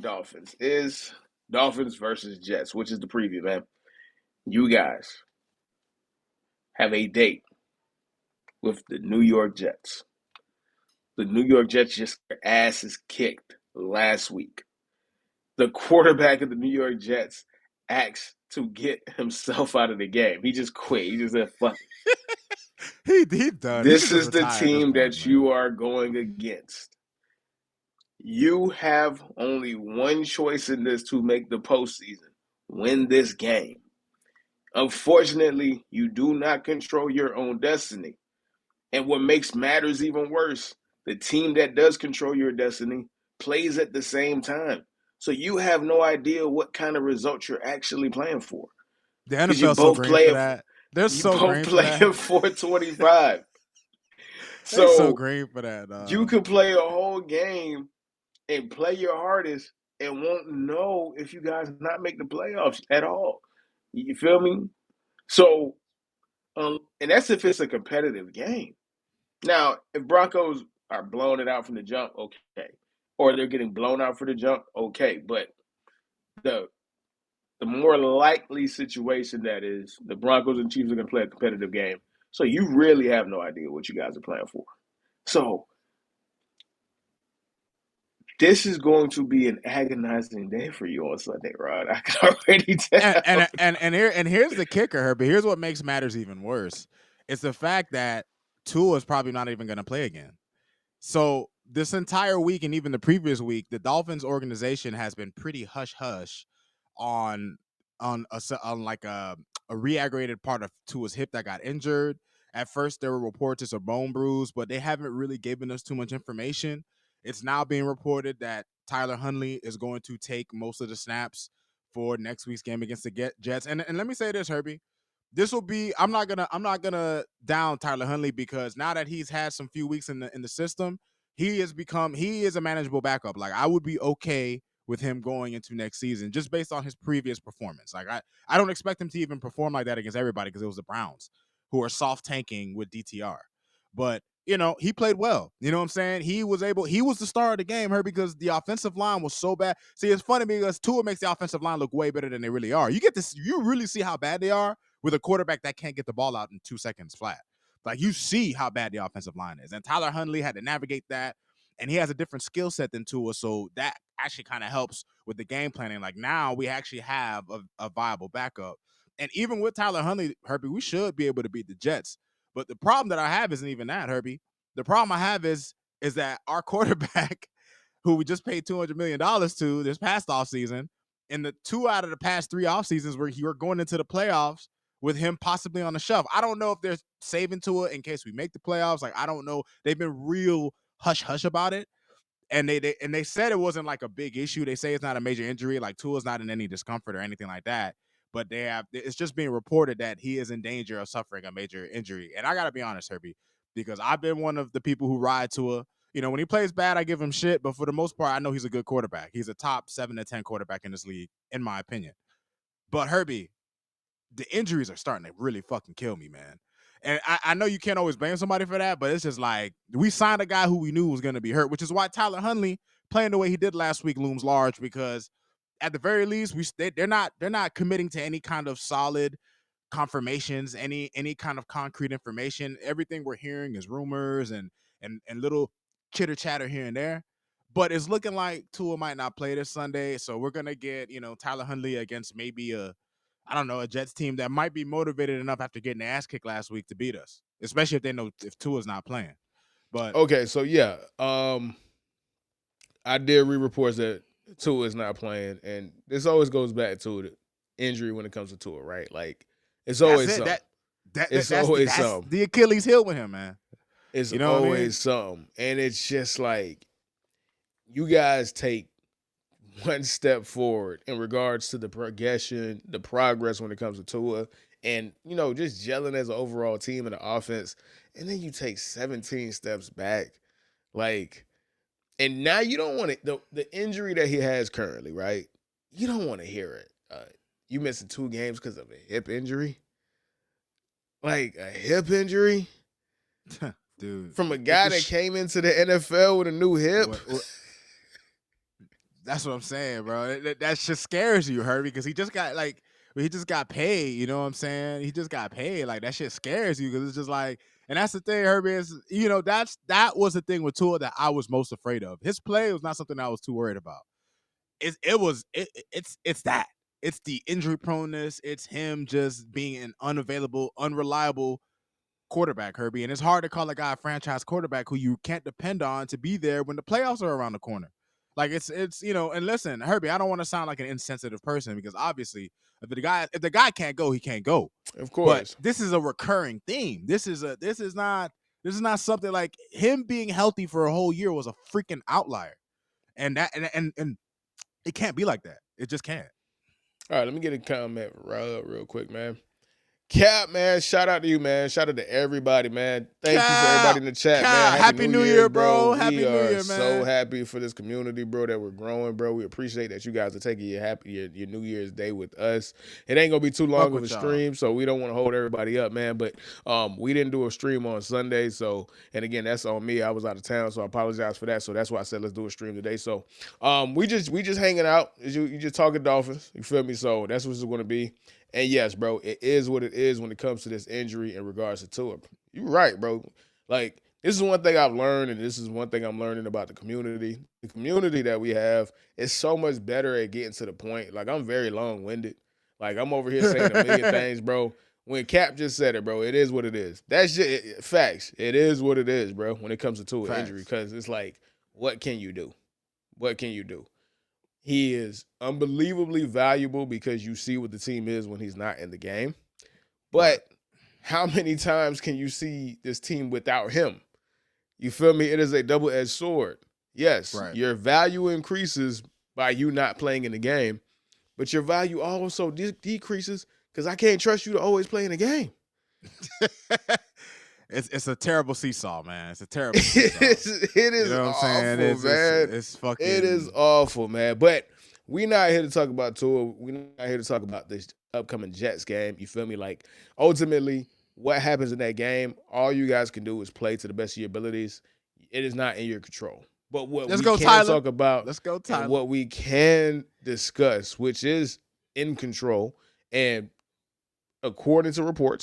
Dolphins is Dolphins versus Jets, which is the preview, man. You guys have a date with the New York Jets. The New York Jets just got their asses kicked last week. The quarterback of the New York Jets asked to get himself out of the game. He just quit. He just said, fuck it. He done. He This should just is the retire at this team point, that man. you are going against. You have only one choice in this to make the postseason. Win this game. Unfortunately, you do not control your own destiny. And what makes matters even worse, the team that does control your destiny plays at the same time. So you have no idea what kind of results you're actually playing for. The Because you NFL's so both green for play that. They're you so both green for play that. at 425. They so So green for that. you could play a whole game and play your hardest and won't know if you guys not make the playoffs at all. You feel me? So and that's if it's a competitive game. Now, if Broncos are blowing it out from the jump, okay. Or they're getting blown out for the jump, okay. But the the more likely situation that is the Broncos and Chiefs are gonna play a competitive game. So you really have no idea what you guys are playing for. So this is going to be an agonizing day for you on Sunday, Rod. I can already and tell. and and here's the kicker, Herbie. Here's what makes matters even worse. It's the fact that Tua is probably not even going to play again. So this entire week and even the previous week, the Dolphins organization has been pretty hush hush on on like a re-aggravated part of Tua's hip that got injured. At first, there were reports it's a bone bruise, but they haven't really given us too much information. It's now being reported that Tyler Huntley is going to take most of the snaps for next week's game against the Jets. And let me say this, Herbie. This will be I'm not gonna down Tyler Huntley because now that he's had some few weeks in the system, he is a manageable backup. Like I would be okay with him going into next season just based on his previous performance. Like I don't expect him to even perform like that against everybody because it was the Browns who are soft tanking with DTR. But he played well. You know what I'm saying? He was the star of the game, her, because the offensive line was so bad. See, it's funny because Tua makes the offensive line look way better than they really are. You really see how bad they are with a quarterback that can't get the ball out in 2 seconds flat. Like you see how bad the offensive line is. And Tyler Huntley had to navigate that. And he has a different skill set than Tua. So that actually kind of helps with the game planning. Like now we actually have a viable backup. And even with Tyler Huntley, Herbie, we should be able to beat the Jets. But the problem that I have isn't even that, Herbie. The problem I have is that our quarterback, who we just paid $200 million to this past offseason, and the 2 out of the past 3 off seasons where you're going into the playoffs with him possibly on the shelf. I don't know if they're saving Tua in case we make the playoffs. Like I don't know. They've been real hush hush about it. And they said it wasn't like a big issue. They say it's not a major injury. Like Tua's not in any discomfort or anything like that. But it's just being reported that he is in danger of suffering a major injury. And I gotta be honest, Herbie, because I've been one of the people who ride Tua. When he plays bad, I give him shit. But for the most part, I know he's a good quarterback. He's a top 7 to 10 quarterback in this league, in my opinion. But Herbie, the injuries are starting to really fucking kill me, man. And I know you can't always blame somebody for that, but it's just like we signed a guy who we knew was going to be hurt, which is why Tyler Huntley playing the way he did last week looms large because at the very least they're not committing to any kind of solid confirmations, any kind of concrete information. Everything we're hearing is rumors and little chitter chatter here and there. But it's looking like Tua might not play this Sunday, so we're gonna get Tyler Huntley against maybe I don't know, a Jets team that might be motivated enough after getting their ass kicked last week to beat us, especially if they know if Tua's not playing. But Okay, so yeah, I did read reports that Tua is not playing, and this always goes back to the injury when it comes to Tua, right? Like it's that's always it. something. It's That's always that's something. the Achilles heel with him, man. It's You know what I mean? always something, and it's just like you guys take one step forward in regards to the progression, the progress when it comes to Tua, and just gelling as an overall team in the offense, and then you take 17 steps back, like, and now you don't want the injury that he has currently, right? You don't want to hear it. You missing 2 games because of a hip injury, like a hip injury Dude, from a guy that came into the NFL with a new hip. what That's what I'm saying, bro. That shit scares you, Herbie, because he just got paid. You know what I'm saying? He just got paid. Like that shit scares you because it's just like, and that's the thing, Herbie. Is that was the thing with Tua that I was most afraid of. His play was not something I was too worried about. It's that. It's the injury proneness. It's him just being an unavailable, unreliable quarterback, Herbie. And it's hard to call a guy a franchise quarterback who you can't depend on to be there when the playoffs are around the corner. Like it's and listen, Herbie, I don't want to sound like an insensitive person because obviously if the guy can't go, he can't go. Of But course. this is a recurring theme. This is not something like him being healthy for a whole year was a freaking outlier. And that and it can't be like that. It just can't. All right, let me get a comment real quick, man. Cap, man, shout out to you, man. Shout out to everybody, man. Thank you for everybody in the chat, man. Happy New Year, bro. We Happy New are Year, man. so happy for this community, bro, that we're growing, bro. We appreciate that you guys are taking your New Year's Day with us. It ain't gonna be too long of a stream, so we don't want to hold everybody up, man. But we didn't do a stream on Sunday, and again, that's on me. I was out of town, so I apologize for that. So that's why I said let's do a stream today. So we just hanging out. You just talking Dolphins. You feel me? So that's what it's gonna be. And yes, bro, it is what it is when it comes to this injury in regards to Tua. You're right, bro. Like, this is one thing I've learned, and this is one thing I'm learning about the community. The community that we have is so much better at getting to the point. Like, I'm very long-winded. Like, I'm over here saying a million things, bro. When Cap just said it, bro, it is what it is. That's just facts. It is what it is, bro, when it comes to Tua injury. Because it's like, what can you do? What can you do? He is unbelievably valuable because you see what the team is when he's not in the game. But how many times can you see this team without him? You feel me? It is a double-edged sword. Yes, your value increases by you not playing in the game, but your value also decreases because I can't trust you to always play in the game. It's a terrible seesaw, man. It's a terrible seesaw. It is awful, man. It's fucking. It is awful, man. But we're not here to talk about Tua. We're not here to talk about this upcoming Jets game. You feel me? Like, ultimately, what happens in that game, all you guys can do is play to the best of your abilities. It is not in your control. But what we can talk about and what we can discuss, which is in control, and according to reports,